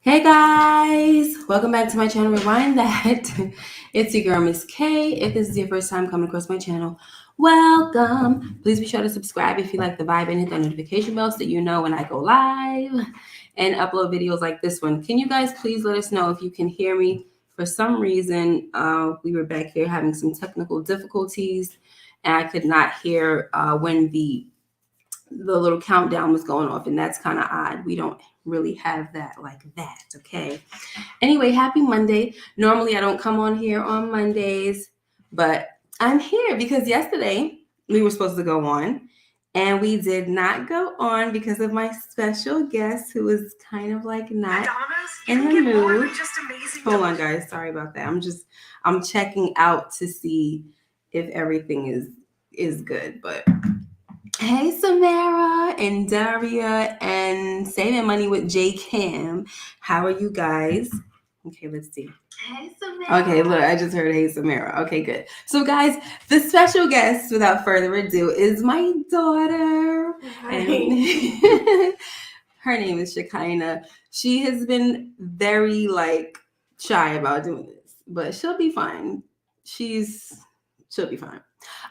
Hey guys, welcome back to my channel. Rewind that. It's your girl Miss K. If this is your first time coming across my channel, welcome. Please be sure to subscribe if you like the vibe and hit the notification bell so that you know when I go live and upload videos like this one. Can you guys please let us know if you can hear me? For some reason, we were back here having some technical difficulties, and I could not hear when the little countdown was going off, and that's kind of odd. We don't really have that like that, okay? Anyway, happy Monday. Normally I don't come on here on Mondays, but I'm here because yesterday we were supposed to go on and we did not go on because of my special guest who was kind of like not in the mood. Hold on guys, sorry about that. I'm checking out to see if everything is good, but hey, Samara and Daria and Saving Money with J Cam. How are you guys? Okay, let's see. Hey, Samara. Okay, look, I just heard hey, Samara. Okay, good. So, guys, the special guest, without further ado, is my daughter. And her name is Shekinah. She has been very, shy about doing this, but she'll be fine. She'll be fine.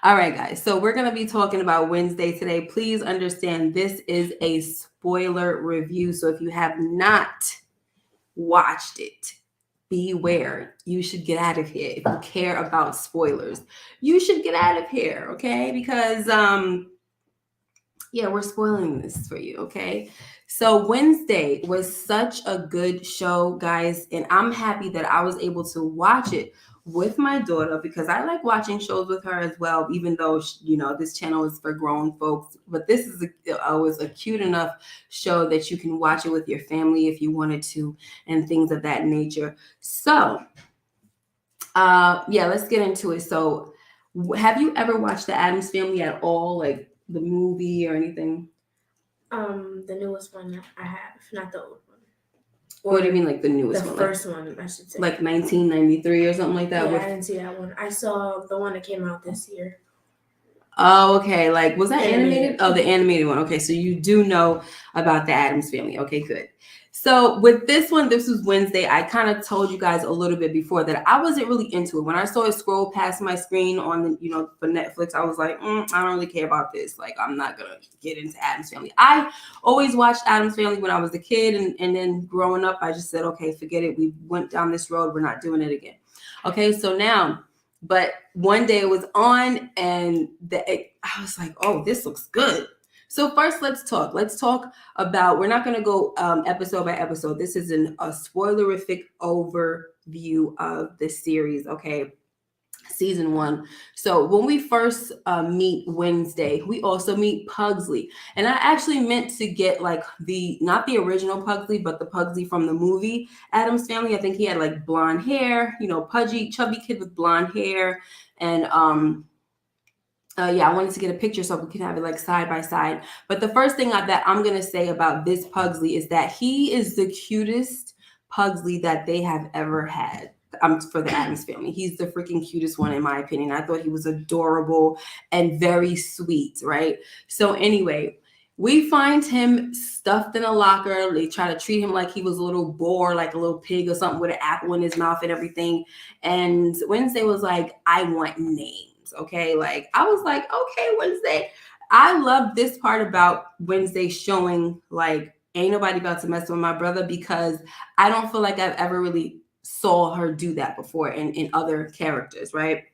All right, guys. So we're going to be talking about Wednesday today. Please understand this is a spoiler review. So if you have not watched it, beware. You should get out of here. If you care about spoilers, you should get out of here, okay? Because we're spoiling this for you, okay? So Wednesday was such a good show, guys, and I'm happy that I was able to watch it with my daughter because I like watching shows with her as well, even though, this channel is for grown folks. But this is was a cute enough show that you can watch it with your family if you wanted to and things of that nature. So, let's get into it. So, have you ever watched The Addams Family at all, like the movie or anything? The newest one I have, not the old one. What do you mean, like the newest one? The first one, I should say. Like 1993 or something like that? Yeah, I didn't see that one. I saw the one that came out this year. Oh, okay. Like, was that animated? Oh, the animated one. Okay, so you do know about the Addams Family. Okay, good. So with this one, this was Wednesday. I kind of told you guys a little bit before that I wasn't really into it. When I saw it scroll past my screen on the, for Netflix, I was like, I don't really care about this. Like, I'm not gonna get into Addams Family. I always watched Addams Family when I was a kid, and then growing up, I just said, okay, forget it. We went down this road. We're not doing it again. Okay, so now. But one day it was on, and I was like, oh, this looks good. So first, let's talk. Let's talk about, we're not going to go episode by episode. This is a spoilerific overview of the series, okay? Season 1. So when we first meet Wednesday, we also meet Pugsley. And I actually meant to get like not the original Pugsley, but the Pugsley from the movie Addams Family. I think he had like blonde hair, pudgy, chubby kid with blonde hair. And I wanted to get a picture so we can have it like side by side. But the first thing that I'm going to say about this Pugsley is that he is the cutest Pugsley that they have ever had. For the Addams Family. He's the freaking cutest one in my opinion. I thought he was adorable and very sweet, right? So anyway, we find him stuffed in a locker. They try to treat him like he was a little boar, like a little pig or something with an apple in his mouth and everything. And Wednesday was like, I want names, okay? Like, I was like, okay, Wednesday. I love this part about Wednesday showing like, ain't nobody about to mess with my brother, because I don't feel like I've ever really saw her do that before in other characters, right?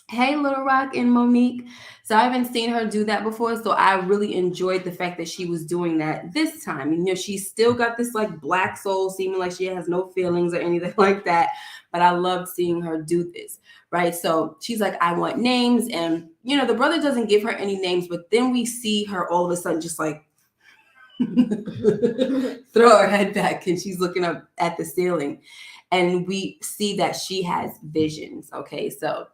Hey, Little Rock and Monique. So I haven't seen her do that before. So I really enjoyed the fact that she was doing that this time. She's still got this like black soul, seeming like she has no feelings or anything like that. But I loved seeing her do this, right? So she's like, I want names. And, the brother doesn't give her any names, but then we see her all of a sudden just like throw her head back, and she's looking up at the ceiling. And we see that she has visions. Okay, so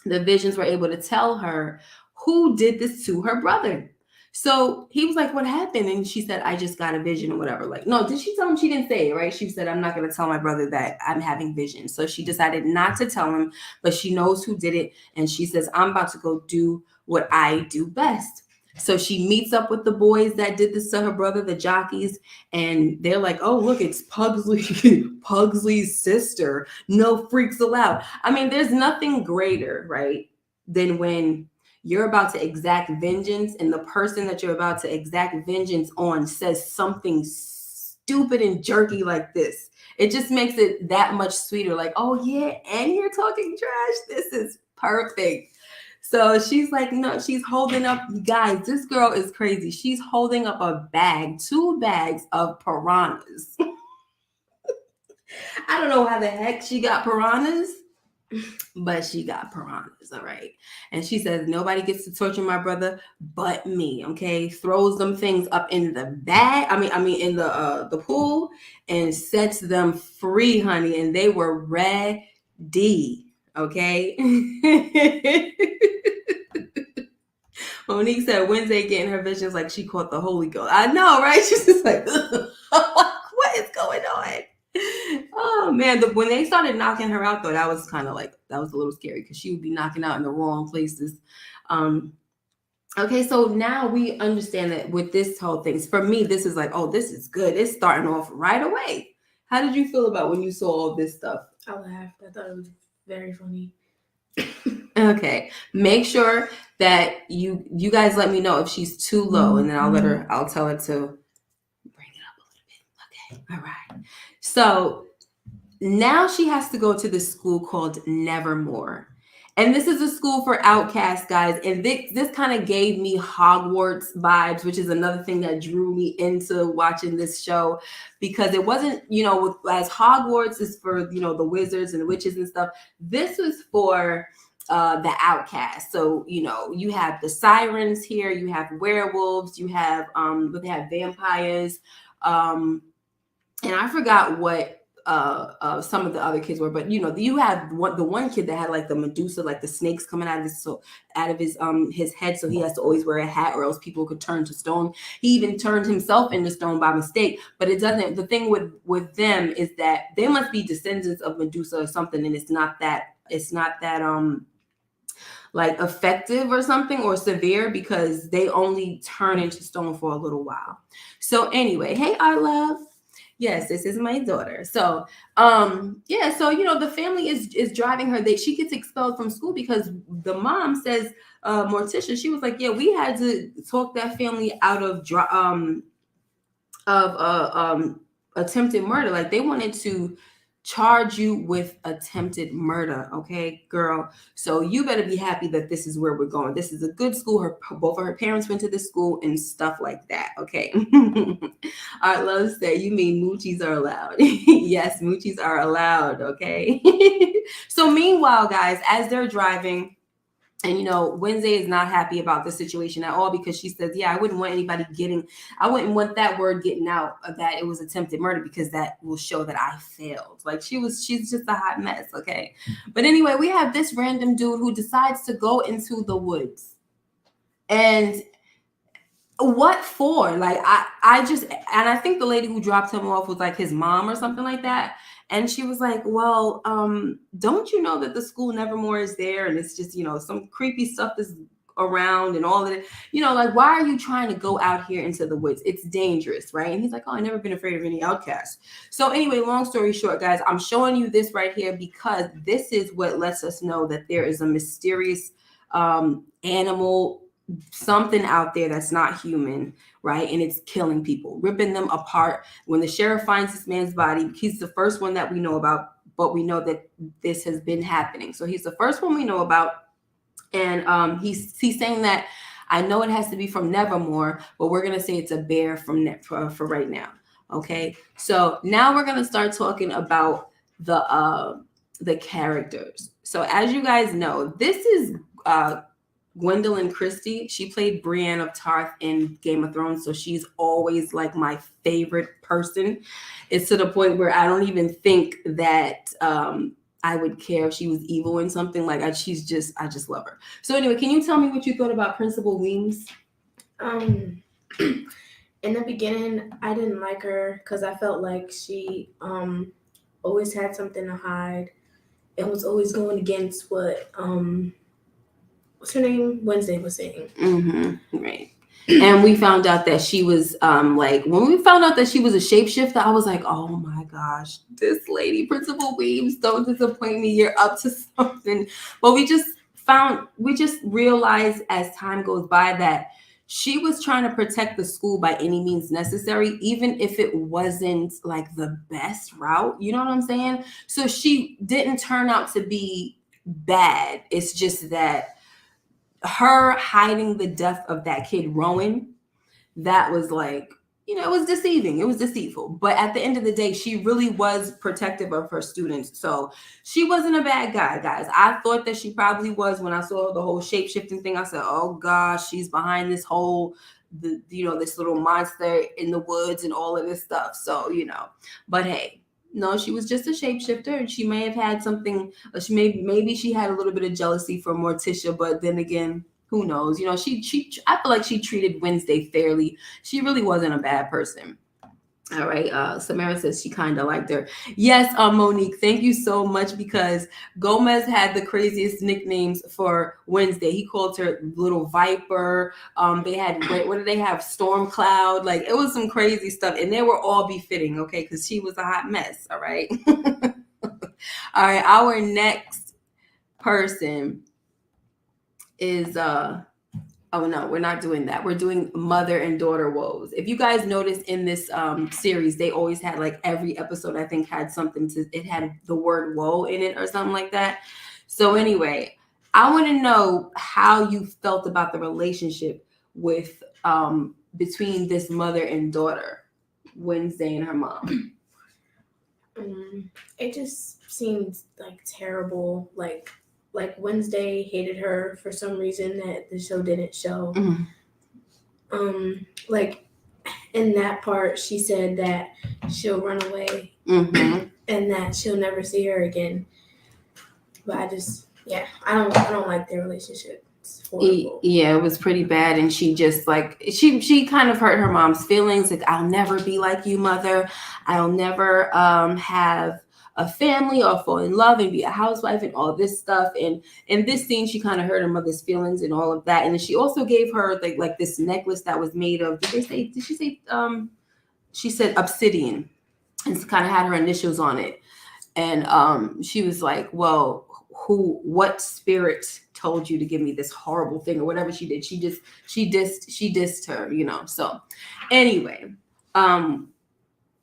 the visions were able to tell her who did this to her brother. So he was like, what happened? And she said, I just got a vision or whatever. Like, no, did she tell him? She didn't say it, right? She said, I'm not going to tell my brother that I'm having visions. So she decided not to tell him, but she knows who did it. And she says, I'm about to go do what I do best. So she meets up with the boys that did this to her brother, the jockeys, and they're like, "Oh, look, it's Pugsley, Pugsley's sister. No freaks allowed." I mean, there's nothing greater, right, than when you're about to exact vengeance and the person that you're about to exact vengeance on says something stupid and jerky like this. It just makes it that much sweeter. Like, "Oh yeah, and you're talking trash. This is perfect." So she's like, no, she's holding up, guys, this girl is crazy. She's holding up a bag, 2 bags of piranhas. I don't know how the heck she got piranhas, but she got piranhas, all right. And she says, nobody gets to torture my brother but me, okay? Throws them things up in the bag, I mean in the pool, and sets them free, honey. And they were ready, okay? Monique said Wednesday getting her visions like she caught the Holy Ghost. I know, right? She's just like, what is going on? Oh man, when they started knocking her out, though, that was kind of like, that was a little scary because she would be knocking out in the wrong places. Okay, so now we understand that with this whole thing, for me, this is like, oh, this is good. It's starting off right away. How did you feel about when you saw all this stuff? I laughed. I thought it was very funny. Okay, make sure that you guys let me know if she's too low, and then I'll tell her to bring it up a little bit. Okay, all right. So now she has to go to this school called Nevermore. And this is a school for outcasts, guys. And this kind of gave me Hogwarts vibes, which is another thing that drew me into watching this show, because it wasn't, as Hogwarts is for, the wizards and the witches and stuff. This was for the outcasts. So, you have the sirens here, you have werewolves, you have, they have vampires. And I forgot what some of the other kids were, but you have the one kid that had like the Medusa, like the snakes coming out of his head, so he has to always wear a hat or else people could turn to stone. He even turned himself into stone by mistake, but it doesn't. The thing with them is that they must be descendants of Medusa or something, and it's not that like effective or something or severe, because they only turn into stone for a little while. So anyway, hey, our love. Yes, this is my daughter. So, yeah, so the family is driving her. She gets expelled from school because the mom says, Morticia, she was like, yeah, we had to talk that family out of attempted murder. Like they wanted to charge you with attempted murder, okay, girl. So you better be happy that this is where we're going. This is a good school. Both of her parents went to this school and stuff like that, okay. All right, love say, you mean moochies are allowed? Yes, moochies are allowed, okay. So meanwhile, guys, as they're driving, and Wednesday is not happy about the situation at all, because she says, yeah, I wouldn't want that word getting out of that it was attempted murder, because that will show that I failed. Like she's just a hot mess, okay? But anyway, we have this random dude who decides to go into the woods. And what for? Like I think the lady who dropped him off was like his mom or something like that. And she was like, well, don't you know that the school Nevermore is there? And it's just, some creepy stuff is around and all of it. Like, why are you trying to go out here into the woods? It's dangerous, right? And he's like, oh, I've never been afraid of any outcasts. So anyway, long story short, guys, I'm showing you this right here because this is what lets us know that there is a mysterious animal, something out there that's not human, right? And it's killing people, ripping them apart. When the sheriff finds this man's body, he's the first one that we know about, but we know that this has been happening. So he's the first one we know about. And he's saying that, I know it has to be from Nevermore, but we're going to say it's a bear for right now. Okay. So now we're going to start talking about the characters. So as you guys know, this is Gwendolyn Christie. She played Brienne of Tarth in Game of Thrones, so she's always like my favorite person. It's to the point where I don't even think that I would care if she was evil in something. Like I just love her. So anyway, can you tell me what you thought about Principal Weems? In the beginning, I didn't like her because I felt like she always had something to hide and was always going against what what's her name? Wednesday was saying. Mm-hmm. Right. And we found out that she was like, when we found out that she was a shapeshifter, I was like, oh my gosh, this lady, Principal Weaves, don't disappoint me. You're up to something. But we just realized as time goes by that she was trying to protect the school by any means necessary, even if it wasn't like the best route. You know what I'm saying? So she didn't turn out to be bad. It's just that her hiding the death of that kid Rowan, that was like, it was deceiving, it was deceitful, but at the end of the day she really was protective of her students. So she wasn't a bad guy, guys. I thought that she probably was when I saw the whole shape-shifting thing. I said, oh gosh, she's behind this whole this little monster in the woods and all of this stuff. So but hey, no, she was just a shapeshifter, and she may have had something. Maybe she had a little bit of jealousy for Morticia, but then again, who knows? She I feel like she treated Wednesday fairly. She really wasn't a bad person. All right. Samara says she kind of liked her. Yes, Monique, thank you so much, because Gomez had the craziest nicknames for Wednesday. He called her Little Viper. They had, what did they have? Storm Cloud. Like, it was some crazy stuff, and they were all befitting, okay, because she was a hot mess. All right. All right. Our next person is oh no, we're not doing that. We're doing mother and daughter woes. If you guys noticed in this series, they always had, like, every episode I think had it had the word woe in it or something like that. So anyway, I want to know how you felt about the relationship with between this mother and daughter, Wednesday and her mom. It just seemed like terrible. Like Wednesday hated her for some reason that the show didn't show. Like in that part, she said that she'll run away and that she'll never see her again. But I don't like their relationship. It's horrible. Yeah, it was pretty bad, and she just like she kind of hurt her mom's feelings. Like, I'll never be like you, mother. I'll never have a family or fall in love and be a housewife and all this stuff. And in this scene, she kind of hurt her mother's feelings and all of that. And then she also gave her like this necklace that was made of, did she say she said obsidian, and it kind of had her initials on it. And she was like, well, what spirit told you to give me this horrible thing, or whatever she did. She dissed her, so anyway,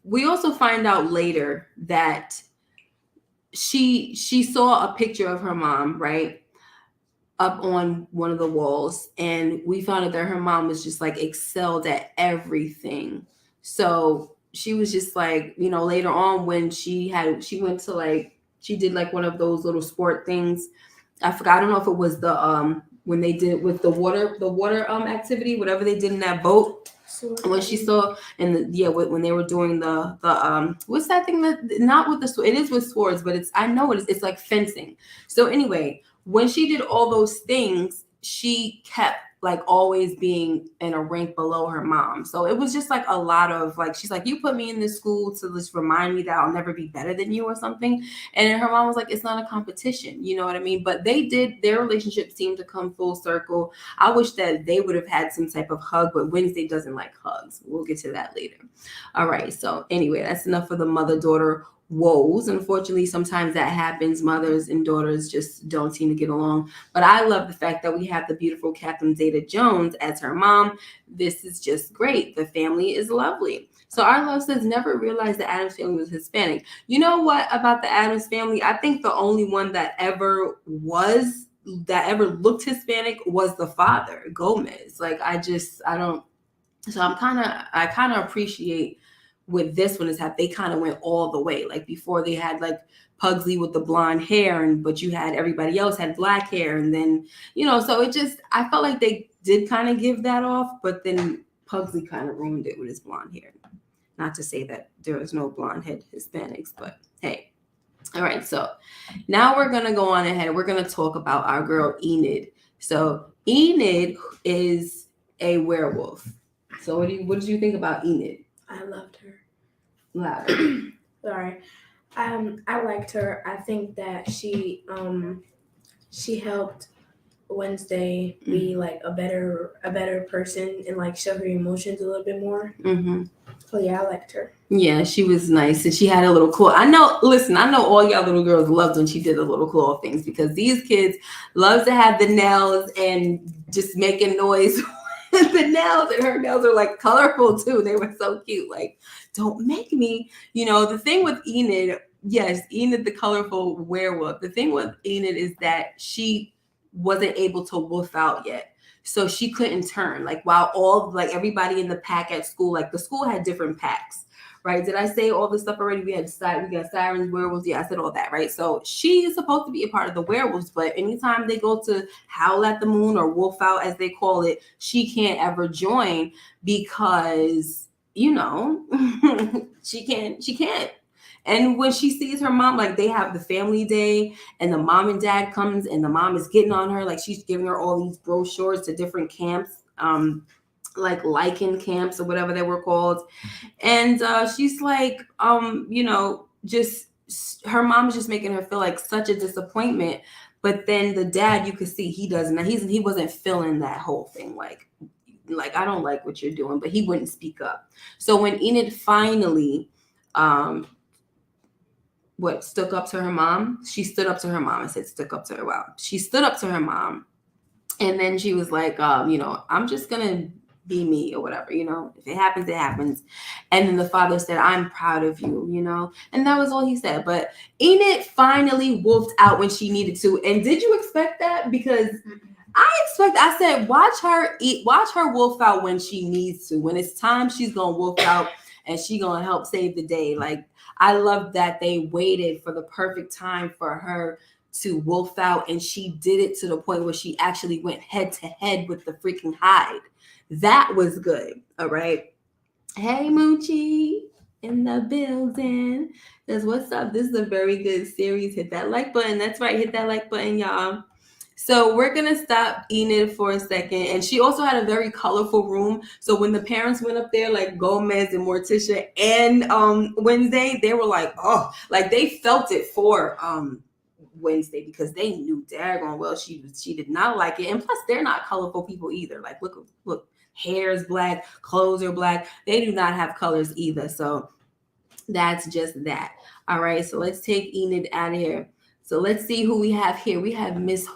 we also find out later that she saw a picture of her mom, right, up on one of the walls, and we found out that her mom was just like excelled at everything. So she was just like, later on when she went to, like, she did like one of those little sport things. I forgot, I don't know if it was the when they did with the water activity, whatever they did in that boat. When she saw when they were doing the what's that thing, that not with the sword, it is with swords, but it's like fencing. So anyway, when she did all those things, she kept like always being in a rank below her mom. So it was just like a lot of like, she's like, you put me in this school to just remind me that I'll never be better than you or something. And her mom was like, it's not a competition, you know what I mean? But their relationship seemed to come full circle. I wish that they would have had some type of hug, but Wednesday doesn't like hugs. We'll get to that later. All right. So anyway, that's enough for the mother-daughter woes. Unfortunately, sometimes that happens. Mothers and daughters just don't seem to get along. But I love the fact that we have the beautiful Catherine Zeta-Jones as her mom. This is just great. The family is lovely. So our love says, never realized the Addams family was Hispanic. You know what about the Addams family? I think the only one that ever looked Hispanic was the father, Gomez. Like, I don't. So I kind of appreciate with this one is that they kind of went all the way. Like, before they had like Pugsley with the blonde hair, but you had everybody else had black hair, and then so it just, I felt like they did kind of give that off, but then Pugsley kind of ruined it with his blonde hair. Not to say that there is no blonde head Hispanics, but hey. All right, so now we're gonna go on ahead. We're gonna talk about our girl Enid. So Enid is a werewolf. So what did you think about Enid? I loved her. Louder. Sorry. I liked her. I think that she helped Wednesday be like a better person and like show her emotions a little bit more. So yeah, I liked her. Yeah, she was nice, and she had a little claw. I know all y'all little girls loved when she did the little claw things, because these kids love to have the nails and just making noise with the nails, and her nails are like colorful too. They were so cute. Like, don't make me. The thing with Enid, yes, Enid the colorful werewolf. The thing with Enid is that she wasn't able to wolf out yet. So she couldn't turn. Like, while everybody in the pack at school, like the school had different packs, right? Did I say all this stuff already? We got sirens, werewolves. Yeah, I said all that, right? So she is supposed to be a part of the werewolves, but anytime they go to howl at the moon or wolf out, as they call it, she can't ever join because, she can't. And when she sees her mom, like they have the family day and the mom and dad comes and the mom is getting on her, like she's giving her all these brochures to different camps, like lichen camps or whatever they were called. And she's like, just her mom is just making her feel like such a disappointment. But then the dad, you could see he wasn't feeling that whole thing. Like I don't like what you're doing, but he wouldn't speak up. So when Enid finally, stuck up to her mom? She stood up to her mom. I said stuck up to her. Wow. She stood up to her mom. And then she was like, I'm just going to be me or whatever, if it happens, it happens. And then the father said, I'm proud of you, and that was all he said. But Enid finally wolfed out when she needed to. And did you expect that? Because I said, watch her wolf out when she needs to. When it's time, she's going to wolf out and she's going to help save the day. Like, I love that they waited for the perfect time for her to wolf out, and she did it to the point where she actually went head to head with the freaking hide. That was good. All right. Hey, Moochie in the building. Says, what's up? This is a very good series. Hit that like button. That's right. Hit that like button, y'all. So we're going to stop Enid for a second. And she also had a very colorful room. So when the parents went up there, like Gomez and Morticia and Wednesday, they were like, oh, like they felt it for Wednesday, because they knew daggone well she did not like it. And plus, they're not colorful people either. Like, look, hair is black, clothes are black. They do not have colors either. So that's just that. All right. So let's take Enid out of here. So let's see who we have here. We have Miss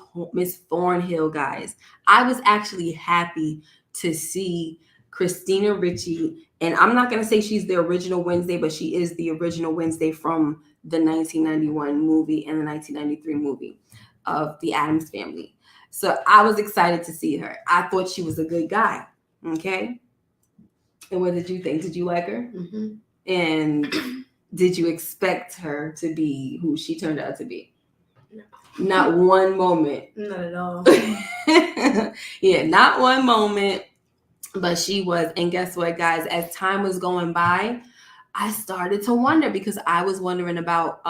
Thornhill, guys. I was actually happy to see Christina Ricci. And I'm not going to say she's the original Wednesday, but she is the original Wednesday from the 1991 movie and the 1993 movie of the Addams Family. So I was excited to see her. I thought she was a good guy. Okay. And what did you think? Did you like her? Mm-hmm. And did you expect her to be who she turned out to be? No. Not one moment. Not at all. Yeah, not one moment. But she was. And guess what, guys? As time was going by, I started to wonder, because I was wondering about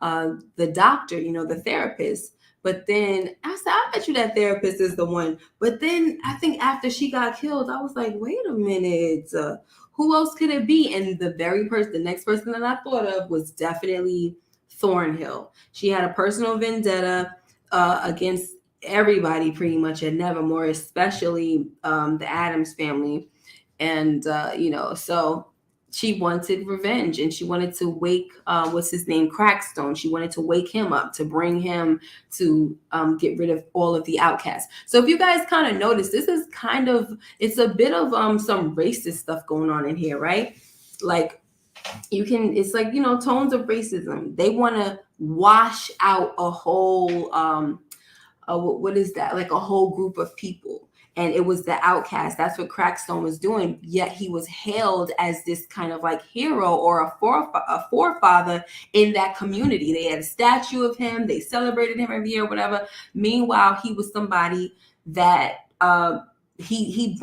the doctor, the therapist. But then I said, I bet you that therapist is the one. But then I think after she got killed, I was like, wait a minute. Who else could it be? And the next person that I thought of was definitely Thornhill. She had a personal vendetta against everybody pretty much at Nevermore, especially the Addams family. And, so she wanted revenge, and she wanted to wake, what's his name? Crackstone. She wanted to wake him up, to bring him to get rid of all of the outcasts. So if you guys kind of notice, this is it's a bit of some racist stuff going on in here, right? Like, it's like, tones of racism. They want to wash out a whole, what is that? Like a whole group of people. And it was the outcast. That's what Crackstone was doing. Yet he was hailed as this kind of like hero or a forefather in that community. They had a statue of him. They celebrated him every year, whatever. Meanwhile, he was somebody that he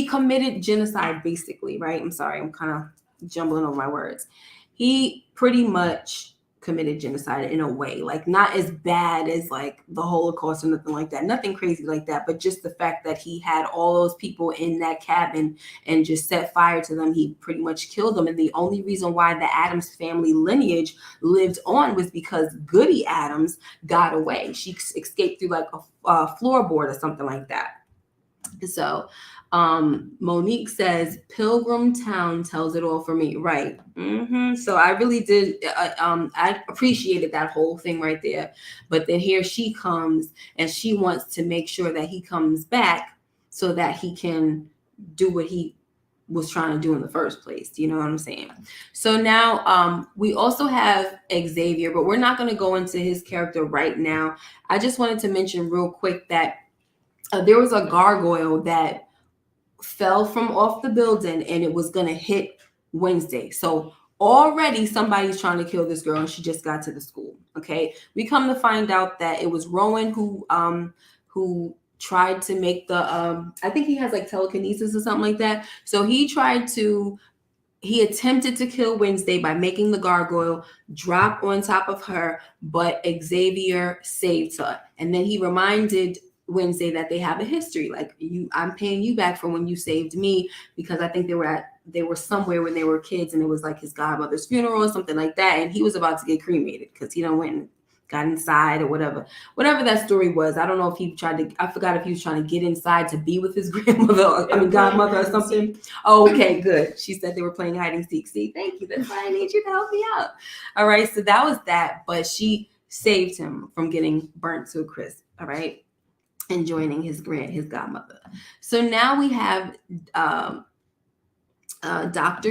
committed genocide, basically, right? I'm sorry, I'm kind of jumbling over my words. He pretty much committed genocide in a way, like not as bad as like the Holocaust or nothing like that, nothing crazy like that, but just the fact that he had all those people in that cabin and just set fire to them. He pretty much killed them, and the only reason why the Adams family lineage lived on was because Goody Adams got away. She escaped through like a floorboard or something like that. So Monique says Pilgrim Town tells it all for me, right? So I really did I appreciated that whole thing right there, but then here she comes and she wants to make sure that he comes back so that he can do what he was trying to do in the first place. You know what I'm saying? So now we also have Xavier, but we're not going to go into his character right now. I just wanted to mention real quick that there was a gargoyle that fell from off the building and it was going to hit Wednesday. So already somebody's trying to kill this girl and she just got to the school. Okay. We come to find out that it was Rowan who tried to make the I think he has like telekinesis or something like that. So he attempted to kill Wednesday by making the gargoyle drop on top of her, but Xavier saved her. And then he reminded Wednesday that they have a history. Like I'm paying you back for when you saved me, because I think they were somewhere when they were kids and it was like his godmother's funeral or something like that. And he was about to get cremated because he done went and got inside or whatever that story was. I don't know if I forgot if he was trying to get inside to be with his grandmother, godmother or something. Oh, okay, good. She said they were playing hide and seek. See, thank you. That's why I need you to help me out. All right. So that was that, but she saved him from getting burnt to a crisp. All right. And joining his godmother. So now we have Dr.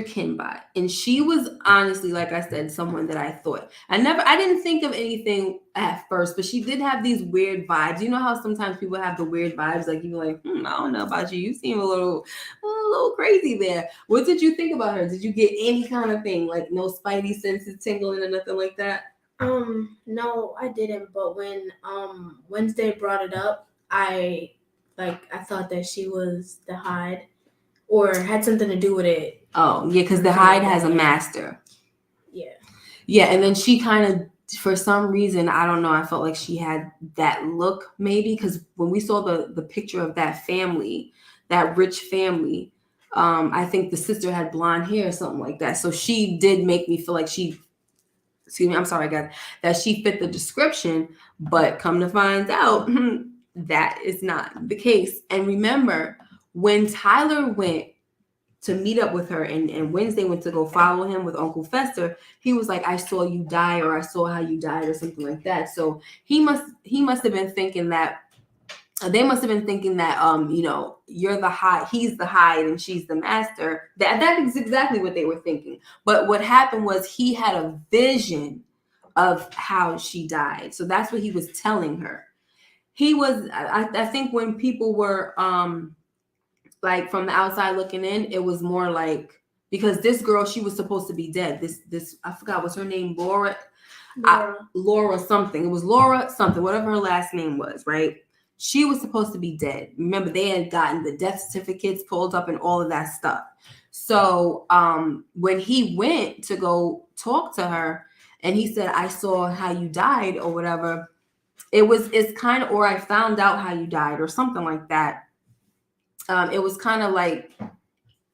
Kinbot, and she was honestly, like I said, someone that I thought I didn't think of anything at first, but she did have these weird vibes. You know how sometimes people have the weird vibes, like you're like, I don't know about you. You seem a little crazy there. What did you think about her? Did you get any kind of thing, like no spidey senses tingling or nothing like that? No, I didn't. But when Wednesday brought it up, I thought that she was the Hyde or had something to do with it. Oh, yeah, because the Hyde has a master. Yeah. Yeah, and then she kind of, for some reason, I don't know, I felt like she had that look maybe, because when we saw the picture of that family, that rich family, I think the sister had blonde hair or something like that. So she did make me feel like I'm sorry, guys, that she fit the description, but come to find out, that is not the case. And remember, when Tyler went to meet up with her and Wednesday went to go follow him with Uncle Fester, he was like, I saw you die, or I saw how you died, or something like that. So he must have been thinking that they must have been thinking that you're the Hyde, he's the Hyde and she's the master. That is exactly what they were thinking. But what happened was he had a vision of how she died. So that's what he was telling her. He was, I think when people were like from the outside looking in, it was more like, because this girl, she was supposed to be dead. This I forgot what's her name, Laura something. It was Laura something, whatever her last name was, right? She was supposed to be dead. Remember, they had gotten the death certificates pulled up and all of that stuff. So when he went to go talk to her and he said, I saw how you died or whatever, it's kind of, or I found out how you died or something like that. It was kind of like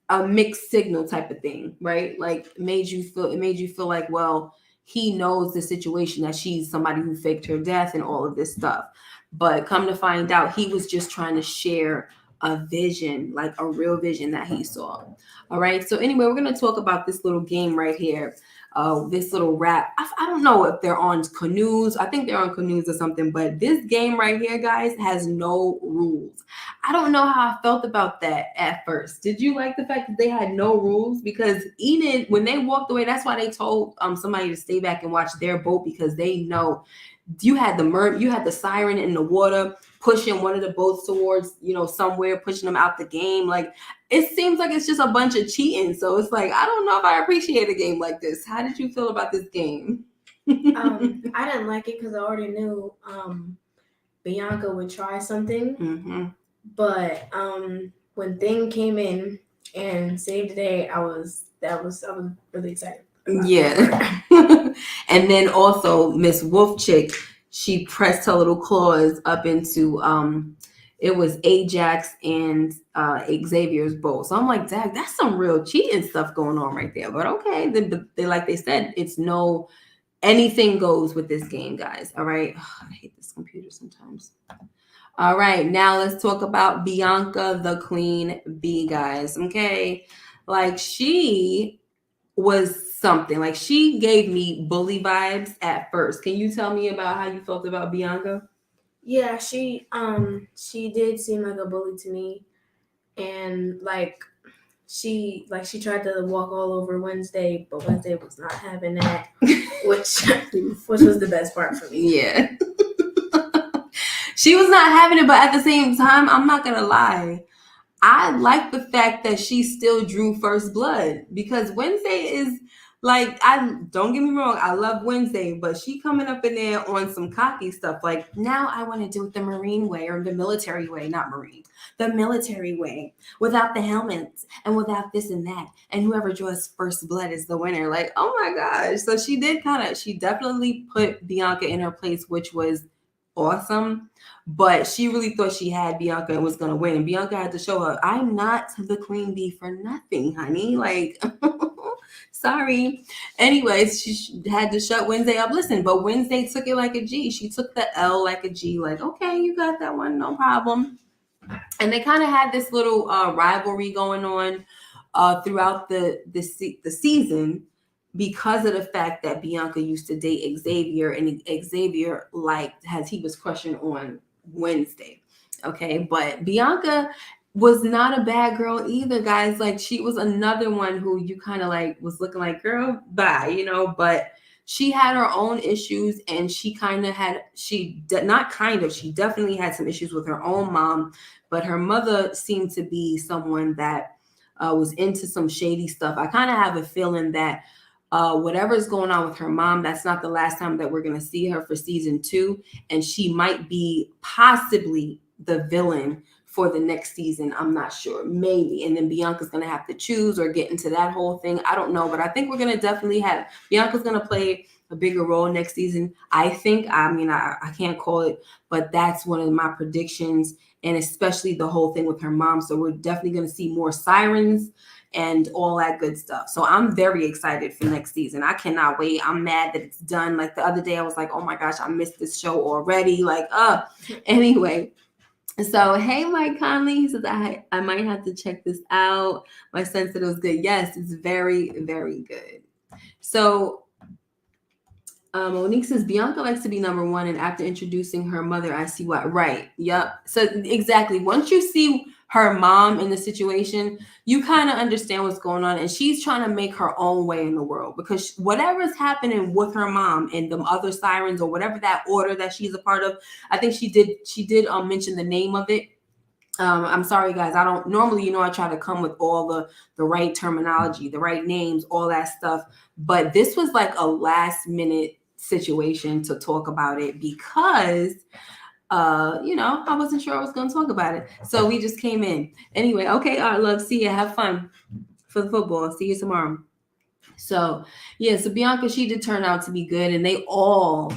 a mixed signal type of thing, right? Like it made you feel like, well, he knows the situation, that she's somebody who faked her death and all of this stuff. But come to find out, he was just trying to share a vision, like a real vision that he saw. All right. So anyway, we're going to talk about this little game right here. This little rap. I don't know if they're on canoes. I think they're on canoes or something. But this game right here, guys, has no rules. I don't know how I felt about that at first. Did you like the fact that they had no rules? Because Enid, when they walked away, that's why they told somebody to stay back and watch their boat, because they know you had the siren in the water pushing one of the boats towards, somewhere, pushing them out the game. Like, it seems like it's just a bunch of cheating. So it's like, I don't know if I appreciate a game like this. How did you feel about this game? I didn't like it because I already knew Bianca would try something. Mm-hmm. But when Thing came in and saved the day, I was really excited. Yeah. And then also Miss Wolf Chick, she pressed her little claws up into it was Ajax and Xavier's bowl. So I'm like, Dad, that's some real cheating stuff going on right there. But okay, they like they said, it's no anything goes with this game, guys. All right. I hate this computer sometimes. All right, now let's talk about Bianca the Queen Bee, guys. Okay. Like she was something. Like she gave me bully vibes at first. Can you tell me about how you felt about Bianca? Yeah, she did seem like a bully to me, and she tried to walk all over Wednesday, but Wednesday was not having that, which was the best part for me. Yeah. She was not having it, but at the same time, I'm not gonna lie. I like the fact that she still drew first blood because Wednesday is like, I don't get me wrong, I love Wednesday, but she coming up in there on some cocky stuff. Like, now I want to do it the Marine way or the military way, not Marine, the military way without the helmets and without this and that. And whoever draws first blood is the winner. Like, oh my gosh. So she definitely put Bianca in her place, which was awesome. But she really thought she had Bianca and was going to win. And Bianca had to show her, I'm not the queen bee for nothing, honey. Like, sorry. Anyways, she had to shut Wednesday up. Listen, but Wednesday took it like a G. She took the L like a G. Like, okay, you got that one, no problem. And they kind of had this little rivalry going on throughout the season because of the fact that Bianca used to date Xavier, and Xavier he was crushing on Wednesday. Okay, but Bianca was not a bad girl either, guys. Like she was another one who you kind of like was looking like, girl, bye, but she had her own issues, and she definitely had some issues with her own mom, but her mother seemed to be someone that was into some shady stuff. I kind of have a feeling that whatever's going on with her mom, that's not the last time that we're going to see her for season 2. And she might be possibly the villain for the next season. I'm not sure. Maybe. And then Bianca's going to have to choose or get into that whole thing. I don't know. But I think we're going to definitely have Bianca's going to play a bigger role next season. I think. I can't call it, but that's one of my predictions. And especially the whole thing with her mom. So we're definitely going to see more sirens and all that good stuff. So I'm very excited for next season. I cannot wait. I'm mad that it's done. Like the other day, I was like, oh my gosh, I missed this show already. Like, anyway. So, hey, Mike Conley, he says, I might have to check this out. My son said it was good. Yes, it's very, very good. So, Monique says Bianca likes to be number one, and after introducing her mother, I see why. Right. Yep. So exactly. Once you see her mom in the situation, you kind of understand what's going on, and she's trying to make her own way in the world because whatever's happening with her mom and the other sirens or whatever that order that she's a part of, I think she did mention the name of it. I'm sorry, guys. I don't normally, I try to come with all the right terminology, the right names, all that stuff. But this was like a last minute situation to talk about it because, I wasn't sure I was going to talk about it. So we just came in. Anyway, okay, all right, love. See you. Have fun for the football. See you tomorrow. So, yeah, so Bianca, she did turn out to be good, and they all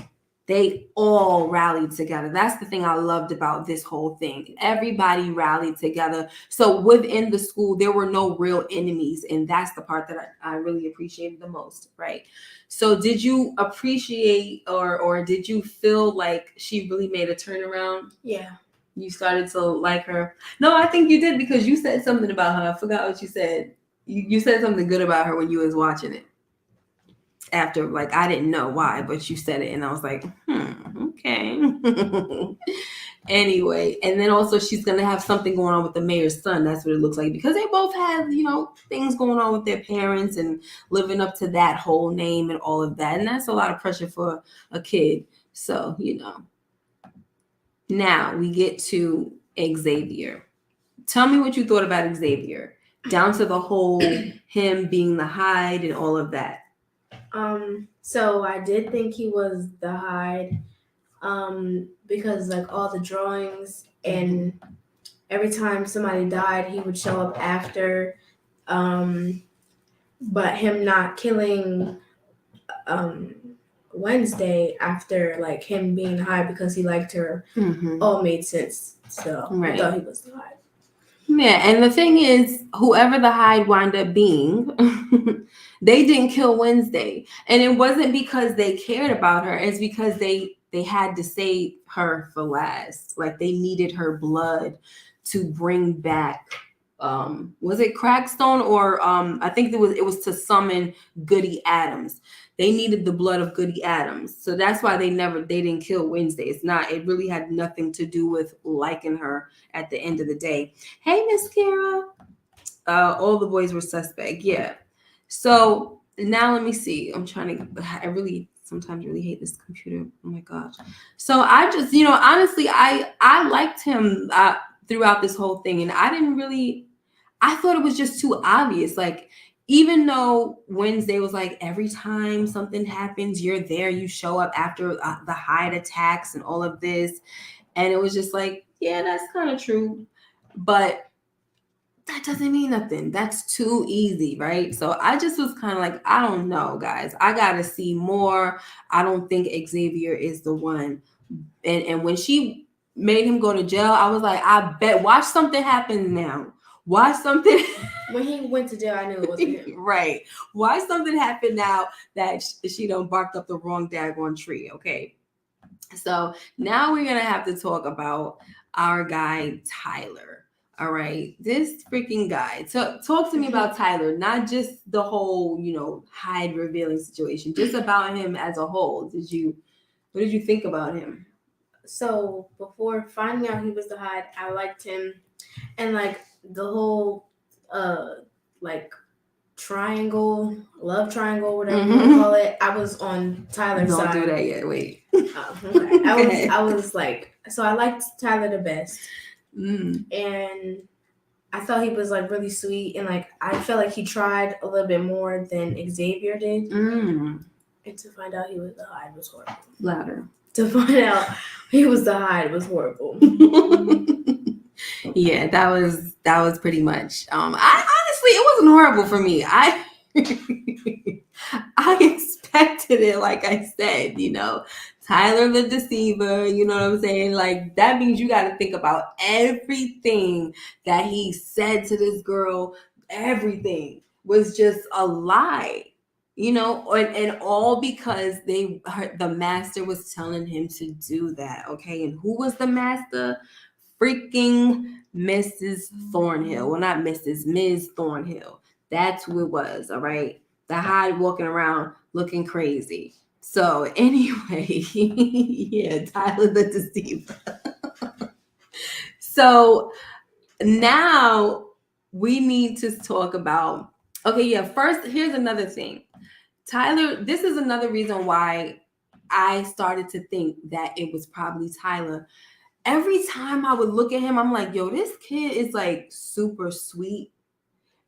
rallied together. That's the thing I loved about this whole thing. Everybody rallied together. So within the school, there were no real enemies. And that's the part that I really appreciated the most, right? So did you appreciate or did you feel like she really made a turnaround? Yeah. You started to like her? No, I think you did because you said something about her. I forgot what you said. You said something good about her when you was watching it. After, like, I didn't know why, but you said it, and I was like, okay. Anyway, and then also she's gonna have something going on with the mayor's son. That's what it looks like because they both have, things going on with their parents and living up to that whole name and all of that, and that's a lot of pressure for a kid. So, Now we get to Xavier. Tell me what you thought about Xavier, down to the whole him being the Hyde and all of that. So I did think he was the Hyde, because like all the drawings and every time somebody died, he would show up after. but him not killing Wednesday after like him being high because he liked her all made sense. So I thought he was the Hyde. Yeah, and the thing is, whoever the Hyde wound up being, they didn't kill Wednesday, and it wasn't because they cared about her. It's because they had to save her for last. Like they needed her blood to bring back. Was it Crackstone or I think it was to summon Goody Adams. They needed the blood of Goody Adams, so that's why they didn't kill Wednesday. It really had nothing to do with liking her at the end of the day. Hey, Miss Kara. All the boys were suspect. Yeah. So now let me see. I really sometimes really hate this computer. Oh my gosh. So I just, honestly, I liked him throughout this whole thing, and I thought it was just too obvious. Like, even though Wednesday was like, every time something happens, you're there, you show up after the Hyde attacks and all of this. And it was just like, yeah, that's kind of true. But that doesn't mean nothing. That's too easy, right? So I just was kind of like, I don't know, guys. I got to see more. I don't think Xavier is the one. And when she made him go to jail, I was like, I bet. Watch something happen now. Watch something. When he went to jail, I knew it wasn't him. Right. Watch something happen now that she done barked up the wrong daggone tree. Okay. So now we're gonna have to talk about our guy Tyler. All right, this freaking guy. Talk to me about Tyler, not just the whole, Hyde revealing situation, just about him as a whole. What did you think about him? So before finding out he was the Hyde, I liked him, and like the whole like love triangle, whatever you want to call it. I was on Tyler's side. Don't do that yet. Wait. Okay. I was like, so I liked Tyler the best, and I thought he was like really sweet, and like I felt like he tried a little bit more than Xavier did. And to find out he was the Hyde was horrible. Louder. To find out he was the Hyde was horrible. Yeah, that was pretty much. I honestly, it wasn't horrible for me. I expected it, like I said, Tyler the deceiver, you know what I'm saying? Like, that means you got to think about everything that he said to this girl. Everything was just a lie, and all because the master was telling him to do that. Okay. And who was the master? Freaking Mrs. Thornhill. Well, not Mrs. Ms. Thornhill. That's who it was. All right. The Hyde walking around looking crazy. So anyway, yeah, Tyler the deceiver. So now we need to talk about, okay, yeah, first, here's another thing. Tyler, this is another reason why I started to think that it was probably Tyler. Every time I would look at him, I'm like, yo, this kid is like super sweet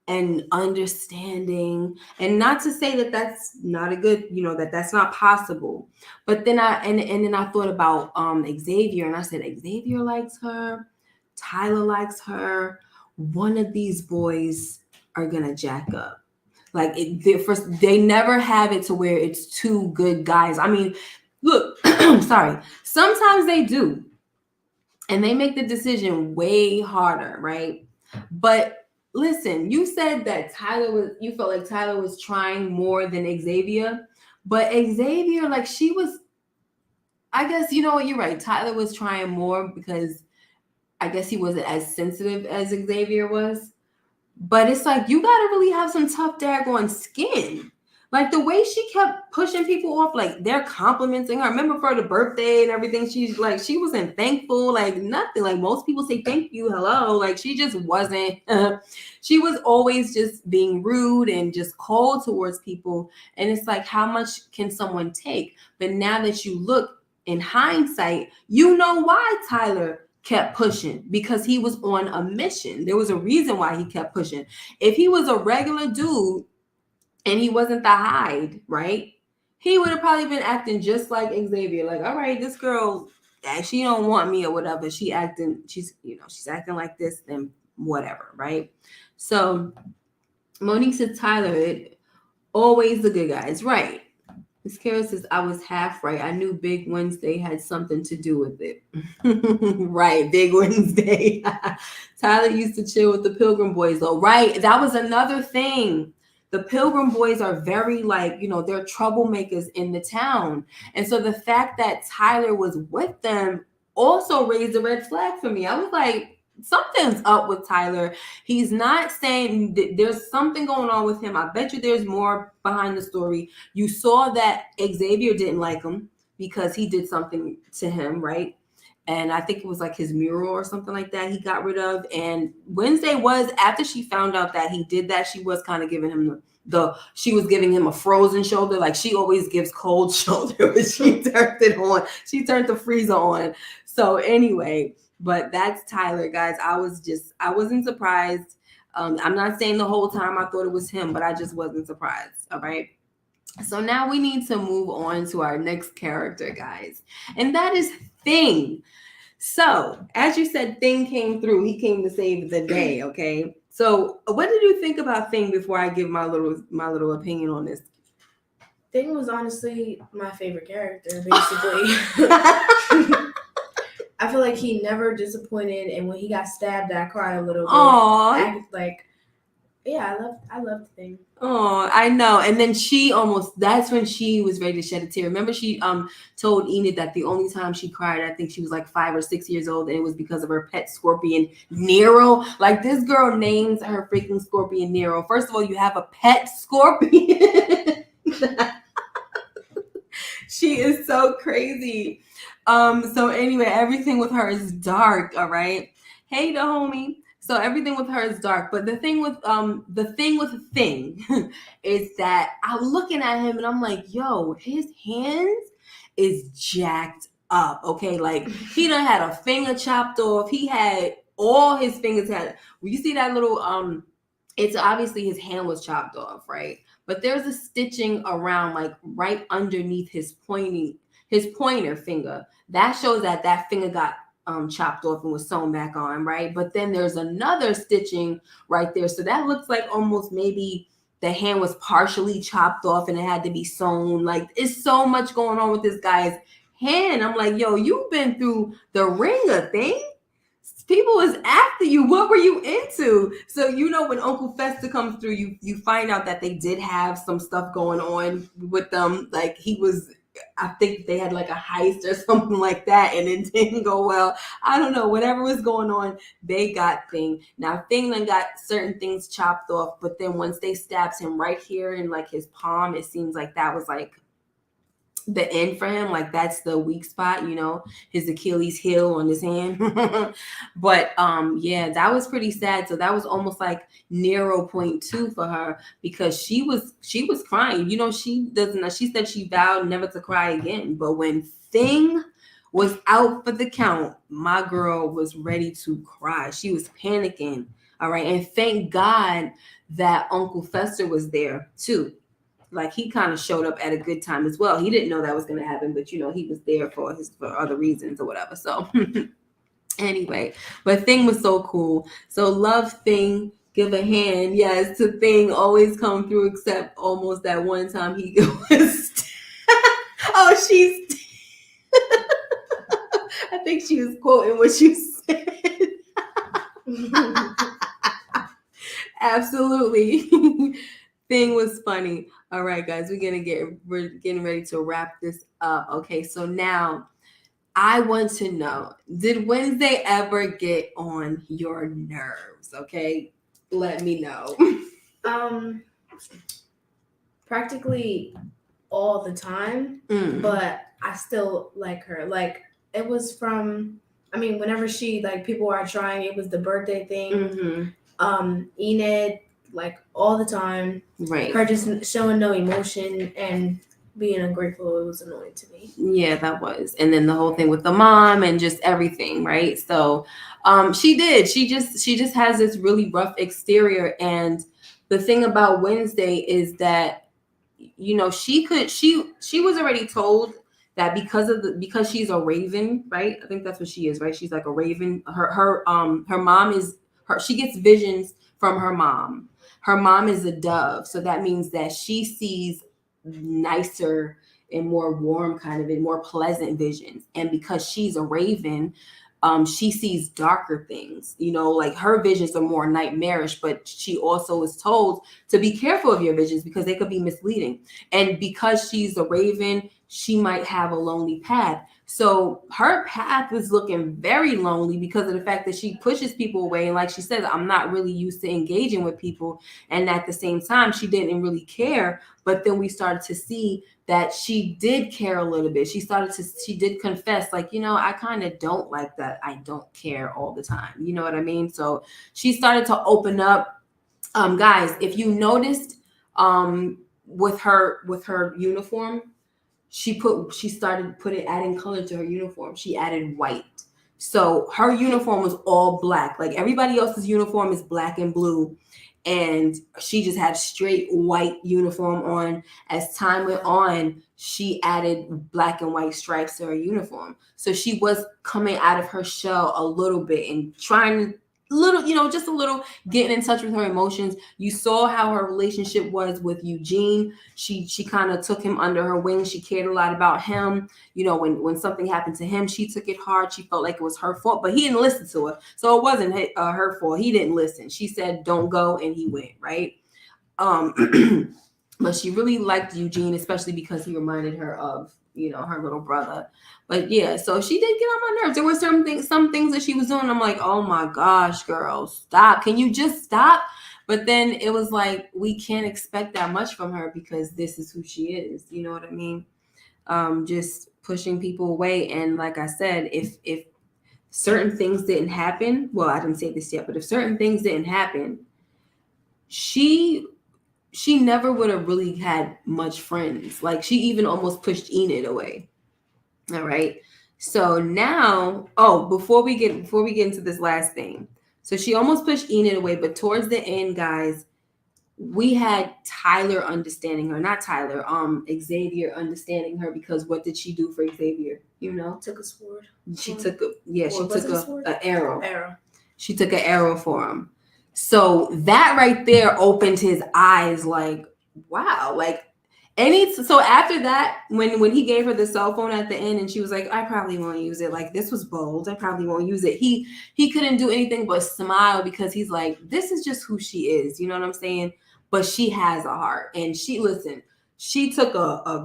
and understanding. And not to say that that's not a good, that's not possible. But then then I thought about Xavier, and I said, Xavier likes her, Tyler likes her. One of these boys are gonna jack up. Like they never have it to where it's two good guys. I mean, look, sorry. Sometimes they do. And they make the decision way harder, right? But listen, you said that you felt like Tyler was trying more than Xavier. But Xavier, like I guess, you know what, you're right. Tyler was trying more because I guess he wasn't as sensitive as Xavier was. But it's like, you got to really have some tough daggone skin. Like the way she kept pushing people off, like they're complimenting her. I remember for the birthday and everything, she's like, she wasn't thankful, like nothing. Like most people say thank you, hello. Like she just wasn't. She was always just being rude and just cold towards people. And it's like, how much can someone take? But now that you look in hindsight, you know why Tyler kept pushing, because he was on a mission. There was a reason why he kept pushing. If he was a regular dude and he wasn't the Hyde, right? He would have probably been acting just like Xavier. Like, all right, this girl, she don't want me or whatever. She's acting like this, then whatever, right? So Monique said, Tyler, Always the good guys, right? Miss Kara says, I was half right. I knew Big Wednesday had something to do with it. Right, Big Wednesday. Tyler used to chill with the Pilgrim Boys, though. Right, that was another thing. The Pilgrim Boys are very, like, they're troublemakers in the town. And so the fact that Tyler was with them also raised a red flag for me. I was like, something's up with Tyler. He's not saying there's something going on with him. I bet you there's more behind the story. You saw that Xavier didn't like him because he did something to him, right? And I think it was like his mural or something like that he got rid of. And Wednesday was, after she found out that he did that, she was kind of giving him she was giving him a frozen shoulder. Like she always gives cold shoulder, but she turned it on. She turned the freezer on. So anyway, but that's Tyler, guys. I wasn't surprised. I'm not saying the whole time I thought it was him, but I just wasn't surprised. All right. So now we need to move on to our next character, guys. And that is Thing. So, as you said, Thing came through. He came to save the day, okay? So, what did you think about Thing before I give my little opinion on this? Thing was honestly my favorite character, basically. I feel like he never disappointed, and when he got stabbed, I cried a little bit. Aww. I loved Thing. Oh, I know. And then that's when she was ready to shed a tear. Remember, she told Enid that the only time she cried, I think she was like 5 or 6 years old, and it was because of her pet scorpion, Nero. Like, this girl names her freaking scorpion Nero. First of all, you have a pet scorpion. She is so crazy. So anyway, everything with her is dark, all right? Hey, the homie. So everything with her is dark, but the thing with Thing is that I'm looking at him and I'm like, yo, his hands is jacked up. Okay, like he done had a finger chopped off. He had all his fingers when you see that little it's obviously his hand was chopped off, right? But there's a stitching around, like right underneath his pointer finger. That shows that finger got chopped off and was sewn back on, right? But then there's another stitching right there. So that looks like almost maybe the hand was partially chopped off and it had to be sewn. Like, it's so much going on with this guy's hand. I'm like, yo, you've been through the ringer, Thing. People was after you. What were you into? So when Uncle Fester comes through, you find out that they did have some stuff going on with them. Like I think they had like a heist or something like that, and it didn't go well. I don't know. Whatever was going on, they got Thing. Now Thing then got certain things chopped off, but then once they stabbed him right here in like his palm, it seems like that was like the end for him. Like that's the weak spot, his Achilles heel on his hand. But yeah, that was pretty sad. So that was almost like Nero point 2 for her, because she was crying. She said she vowed never to cry again. But when Thing was out for the count, my girl was ready to cry. She was panicking. All right. And thank God that Uncle Fester was there too. Like, he kind of showed up at a good time as well. He didn't know that was going to happen, but he was there for other reasons or whatever. So anyway, but Thing was so cool. So love Thing. Give a hand, yes, to Thing. Always come through, except almost that one time he was. Oh, she's. I think she was quoting what you said. Absolutely. Thing was funny. All right, guys, we're getting ready to wrap this up. Okay, so now I want to know, did Wednesday ever get on your nerves? Okay, let me know. Practically all the time, but I still like her. Like, it was whenever she, like, people are trying, it was the birthday thing. Enid, like, all the time. Right. Her just showing no emotion and being ungrateful, it was annoying to me. Yeah, that was. And then the whole thing with the mom and just everything, right? So she just has this really rough exterior. And the thing about Wednesday is that, she was already told that because she's a raven, right? I think that's what she is, right? She's like a raven. Her mom is she gets visions from her mom. Her mom is a dove, so that means that she sees nicer and more warm kind of and more pleasant visions. And because she's a raven, she sees darker things. Like her visions are more nightmarish, but she also is told to be careful of your visions because they could be misleading. And because she's a raven, she might have a lonely path. So her path is looking very lonely because of the fact that she pushes people away. And like she says, I'm not really used to engaging with people. And at the same time, she didn't really care. But then we started to see that she did care a little bit. She did confess, like, I kind of don't like that. I don't care all the time. You know what I mean? So she started to open up. Guys, if you noticed, with her uniform, she started adding color to her uniform. She added white. So her uniform was all black. Like everybody else's uniform is black and blue. And she just had straight white uniform on. As time went on, she added black and white stripes to her uniform. So she was coming out of her shell a little bit and trying just a little, getting in touch with her emotions. You saw how her relationship was with Eugene. She kind of took him under her wing. She cared a lot about him. When something happened to him, she took it hard. She felt like it was her fault, but he didn't listen to her. So it wasn't her fault. He didn't listen. She said, don't go, and he went, right? But she really liked Eugene, especially because he reminded her of, her little brother. But yeah, so she did get on my nerves. There were some things that she was doing. I'm like, oh my gosh, girl, stop. Can you just stop? But then it was like, we can't expect that much from her because this is who she is. You know what I mean? Just pushing people away. And like I said, if certain things didn't happen, well, I didn't say this yet, but if certain things didn't happen, she never would have really had much friends. Like she even almost pushed Enid away. All right. So now, before we get into this last thing. So she almost pushed Enid away, but towards the end, guys, we had Tyler understanding her. Not Tyler, Xavier understanding her, because what did she do for Xavier? Took a sword. She took an arrow. Arrow. She took an arrow for him. So that right there opened his eyes, like, wow. Like, so after that, when he gave her the cell phone at the end and she was like, I probably won't use it. Like, this was bold. I probably won't use it. He couldn't do anything but smile because he's like, this is just who she is. You know what I'm saying? But she has a heart. And she took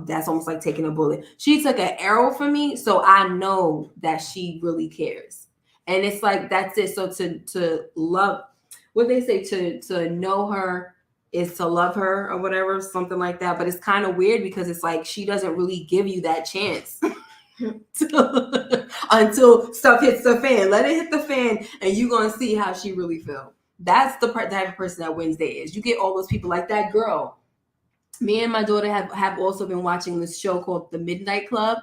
that's almost like taking a bullet. She took an arrow for me. So I know that she really cares. And it's like, that's it. So to love, what they say, to know her is to love her or whatever, something like that. But it's kind of weird because it's like she doesn't really give you that chance until stuff hits the fan. Let it hit the fan and you're going to see how she really feels. That's the type of person that Wednesday is. You get all those people like that girl. Me and my daughter have also been watching this show called The Midnight Club.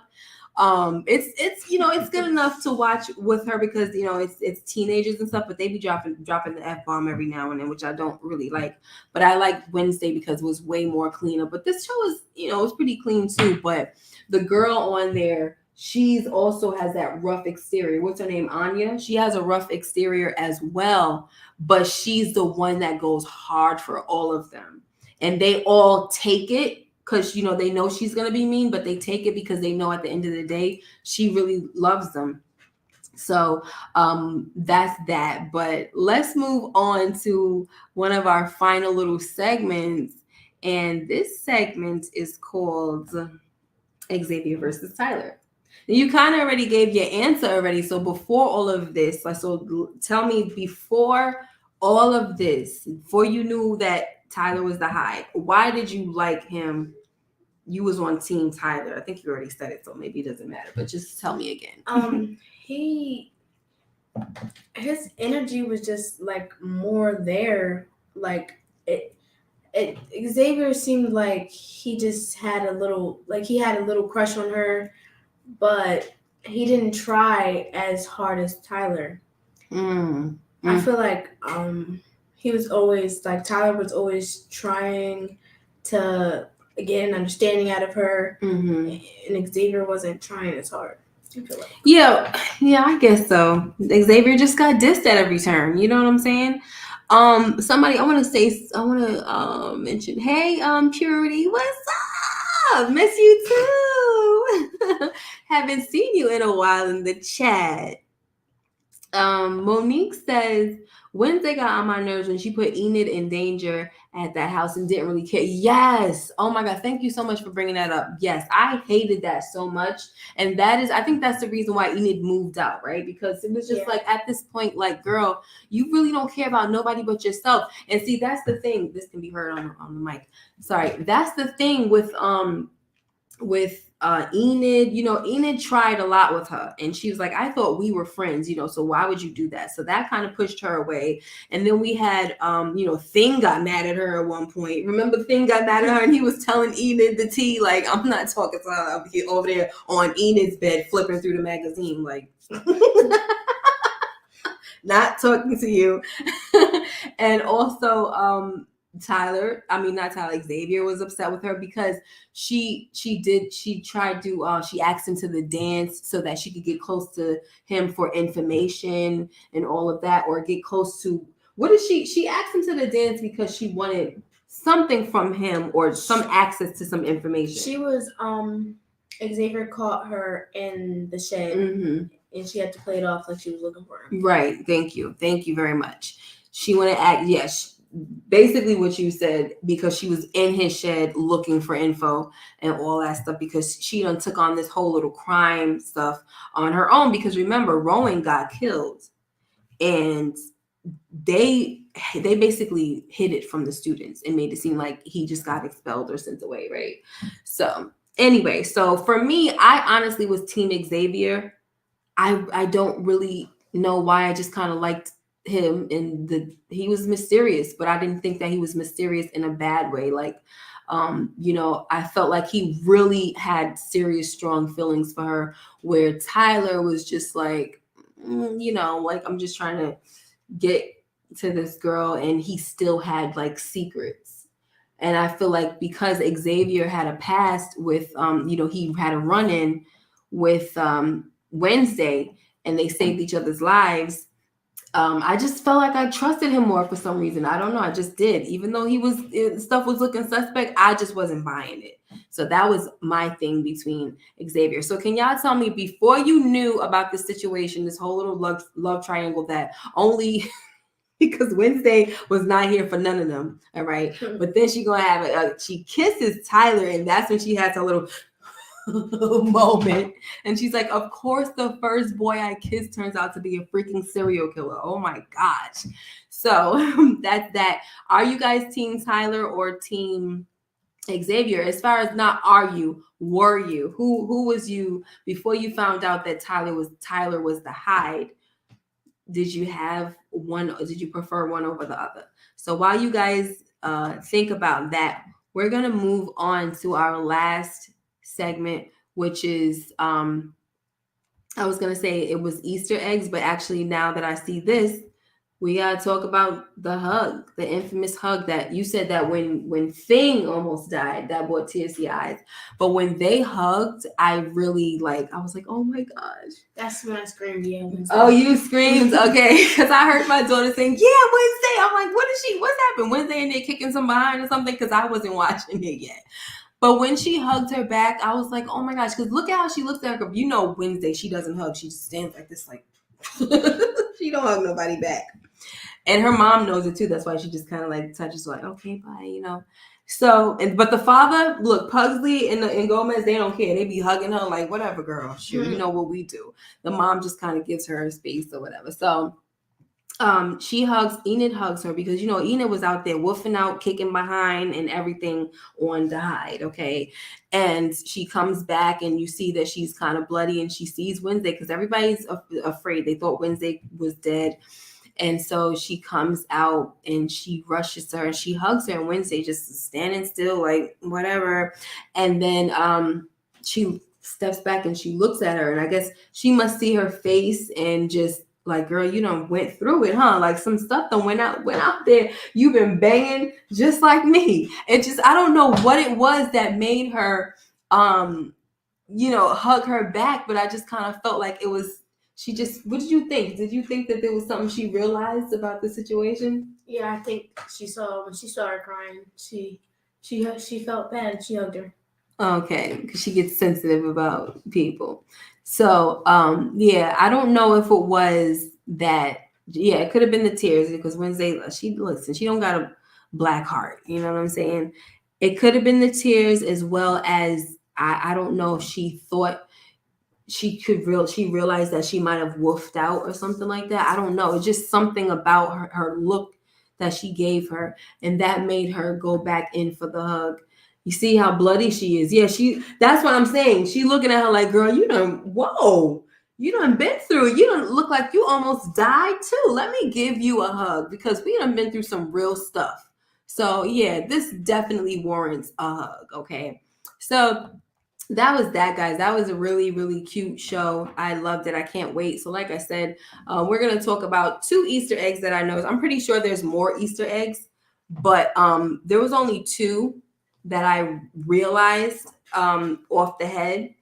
It's good enough to watch with her because it's teenagers and stuff, but they be dropping the F-bomb every now and then, which I don't really like. But I like Wednesday because it was way more cleaner. But this show is, it's pretty clean too. But the girl on there, she's also has that rough exterior. What's her name? Anya. She has a rough exterior as well, but she's the one that goes hard for all of them, and they all take it. Because, they know she's going to be mean, but they take it because they know at the end of the day, she really loves them. So that's that. But let's move on to one of our final little segments. And this segment is called Xavier versus Tyler. Now, you kind of already gave your answer already. So before all of this, so tell me, before all of this, before you knew that Tyler was the high, why did you like him? You was on team Tyler. I think you already said it, so maybe it doesn't matter, but just tell me again. His energy was just like more there. Like Xavier seemed like he just had a little crush on her, but he didn't try as hard as Tyler. I feel like he was always like, Tyler was always trying to get an understanding out of her, and Xavier wasn't trying as hard. I feel like. Yeah, I guess so. Xavier just got dissed at every turn. You know what I'm saying? Somebody I want to mention, hey, Purity, what's up? Miss you too. Haven't seen you in a while in the chat. Monique says Wednesday got on my nerves when she put Enid in danger at that house and didn't really care. Yes. Oh my God. Thank you so much for bringing that up. Yes. I hated that so much. And I think that's the reason why Enid moved out, right? Because it was just like at this point, like, girl, you really don't care about nobody but yourself. And see, that's the thing. This can be heard on the mic. Sorry. That's the thing with Enid. Enid tried a lot with her, and she was like, I thought we were friends, so why would you do that? So that kind of pushed her away. And then we had Thing got mad at her at one point. Remember, Thing got mad at her, and he was telling Enid the tea, like, I'm not talking to her. I'm over there on Enid's bed flipping through the magazine, like not talking to you. And also Xavier was upset with her because she asked him to the dance so that she could get close to him for information and all of that, or get close to, she asked him to the dance because she wanted something from him or some access to some information. She was, Xavier caught her in the shed, and she had to play it off like she was looking for him. Right. Thank you very much. She wanted to act, basically what you said, because she was in his shed looking for info and all that stuff, because she done took on this whole little crime stuff on her own. Because remember, Rowan got killed, and they basically hid it from the students and made it seem like he just got expelled or sent away, right? So anyway, so for me, I honestly was Team Xavier. I don't really know why. I just kind of liked him, and he was mysterious, but I didn't think that he was mysterious in a bad way. Like, I felt like he really had serious, strong feelings for her, where Tyler was just like, like, I'm just trying to get to this girl, and he still had like secrets. And I feel like because Xavier had a past with, he had a run-in with Wednesday, and they saved each other's lives. I just felt like I trusted him more for some reason. I don't know. I just did. Even though stuff was looking suspect, I just wasn't buying it. So that was my thing between Xavier. So can y'all tell me, before you knew about this situation, this whole little love triangle, that only because Wednesday was not here for none of them, all right? But then she gonna have she kisses Tyler, and that's when she has a little moment, and she's like, of course the first boy I kissed turns out to be a freaking serial killer. Oh my gosh. So that's that. Are you guys Team Tyler or Team Xavier? As far as not were you, who was you before you found out that Tyler was the Hyde? Did you have one, or did you prefer one over the other? So while you guys think about that, we're gonna move on to our last segment, which is I was gonna say it was Easter eggs, but actually now that I see this, we gotta talk about the hug, the infamous hug that you said that when Thing almost died, that brought tears to your eyes. But when they hugged, I really I was like, oh my gosh. That's when I screamed, yeah. Wednesday. Oh, you screamed, okay? Because I heard my daughter saying, yeah, Wednesday. I'm like, what's happened? Wednesday, and they're kicking some behind or something? Because I wasn't watching it yet. But when she hugged her back, I was like, oh my gosh, because look at how she looks at her. Wednesday, she doesn't hug. She just stands like this, like, she don't hug nobody back. And her mom knows it too. That's why she just kind of touches, like, okay, bye, So, but the father, look, Pugsley and Gomez, they don't care. They be hugging her like, whatever, girl. Sure, you know what we do. The mom just kind of gives her space or whatever. So, Enid hugs her because Enid was out there woofing out, kicking behind and everything on the Hyde, okay? And she comes back, and you see that she's kind of bloody, and she sees Wednesday because everybody's afraid. They thought Wednesday was dead. And so she comes out, and she rushes to her, and she hugs her, and Wednesday just standing still, like, whatever. And then she steps back, and she looks at her, and I guess she must see her face and just like, girl, you done went through it, huh? Like, some stuff done went out there. You've been banging just like me. I don't know what it was that made her hug her back, but I just kind of felt like it was she just, what did you think? Did you think that there was something she realized about the situation? Yeah, I think when she saw her crying, she felt bad. She hugged her. Okay, because she gets sensitive about people. So, yeah, I don't know if it was that. Yeah, it could have been the tears because Wednesday, she don't got a black heart. You know what I'm saying? It could have been the tears as well as I don't know if she thought she realized that she might have woofed out or something like that. I don't know. It's just something about her look that she gave her, and that made her go back in for the hug. You see how bloody she is. Yeah, that's what I'm saying. She looking at her like, girl, you done been through it. You don't look like you almost died too. Let me give you a hug because we done been through some real stuff. So yeah, this definitely warrants a hug. Okay. So that was that, guys. That was a really, really cute show. I loved it. I can't wait. So like I said, we're going to talk about 2 Easter eggs that I know. I'm pretty sure there's more Easter eggs, but there was only 2 that I realized off the head.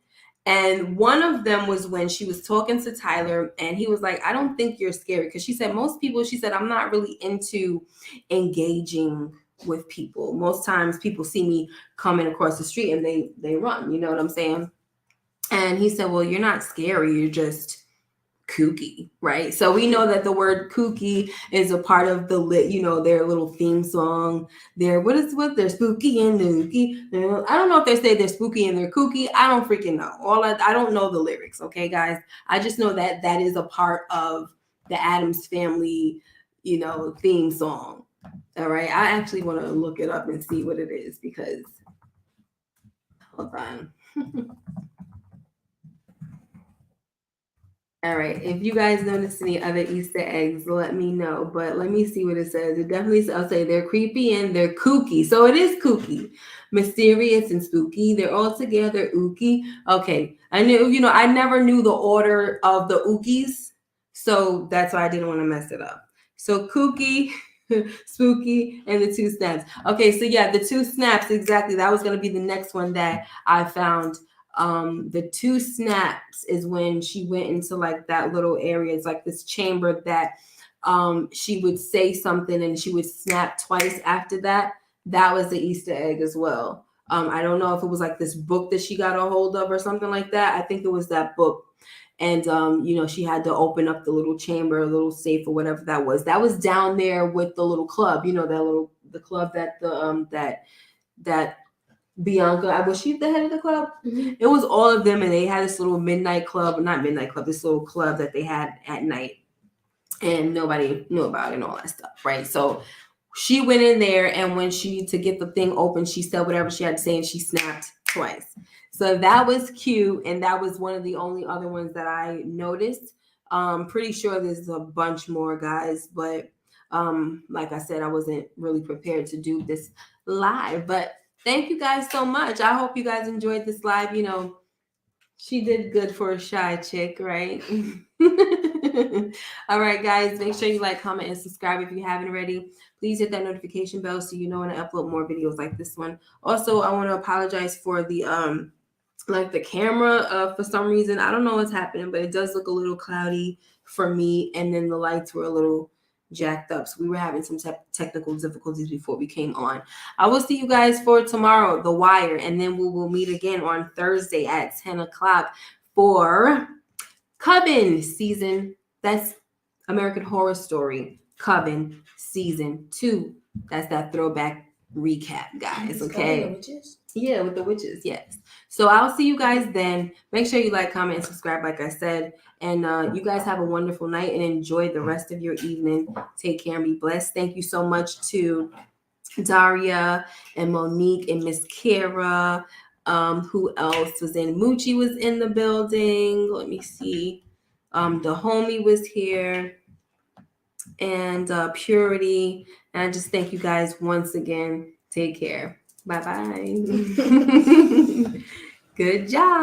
And one of them was when she was talking to Tyler and he was like, I don't think you're scary. Because she said, I'm not really into engaging with people. Most times people see me coming across the street and they run. You know what I'm saying? And he said, well, you're not scary. You're just kooky, right? So we know that the word kooky is a part of their little theme song. They're spooky and nooky. I don't know if they say they're spooky and they're kooky. I don't freaking know. I don't know the lyrics, okay, guys? I just know that that is a part of the Addams Family, theme song. All right, I actually want to look it up and see what it is because hold on. All right. If you guys notice any other Easter eggs, let me know. But let me see what it says. It definitely says, I'll say they're creepy and they're kooky. So it is kooky, mysterious and spooky. They're all together ooky. Okay. I never knew the order of the ookies. So that's why I didn't want to mess it up. So kooky, spooky, and the 2 snaps. Okay. So yeah, the 2 snaps. Exactly. That was going to be the next one that I found. The 2 snaps is when she went into like that little area. It's like this chamber that she would say something and she would snap twice after that. That was the Easter egg as well. I don't know if it was like this book that she got a hold of or something like that. I think it was that book. And she had to open up the little chamber, a little safe or whatever that was. That was down there with the little club, the club that that Bianca, was she the head of the club? Mm-hmm. It was all of them, and they had this little this little club that they had at night, and nobody knew about it and all that stuff, right? So she went in there, and to get the thing open, she said whatever she had to say, and she snapped twice. So that was cute, and that was one of the only other ones that I noticed. Pretty sure there's a bunch more, guys, but like I said, I wasn't really prepared to do this live, but thank you guys so much. I hope you guys enjoyed this live. She did good for a shy chick, right? All right, guys, make sure you like, comment, and subscribe if you haven't already. Please hit that notification bell so you know when I upload more videos like this one. Also, I want to apologize for the the camera. For some reason, I don't know what's happening, but it does look a little cloudy for me, and then the lights were a little jacked up, so we were having some technical difficulties before we came on. I will see you guys for tomorrow, The Wire, and then we will meet again on Thursday at 10 o'clock for Coven season. That's American Horror Story Coven season 2. That's that throwback recap, guys. Okay. Yeah, with the witches. Yes. So I'll see you guys then. Make sure you like, comment, and subscribe, like I said. And you guys have a wonderful night and enjoy the rest of your evening. Take care and be blessed. Thank you so much to Daria and Monique and Miss Kara. Who else was in? Moochie was in the building. Let me see. The homie was here. And Purity. And I just thank you guys once again. Take care. Bye-bye. Good job.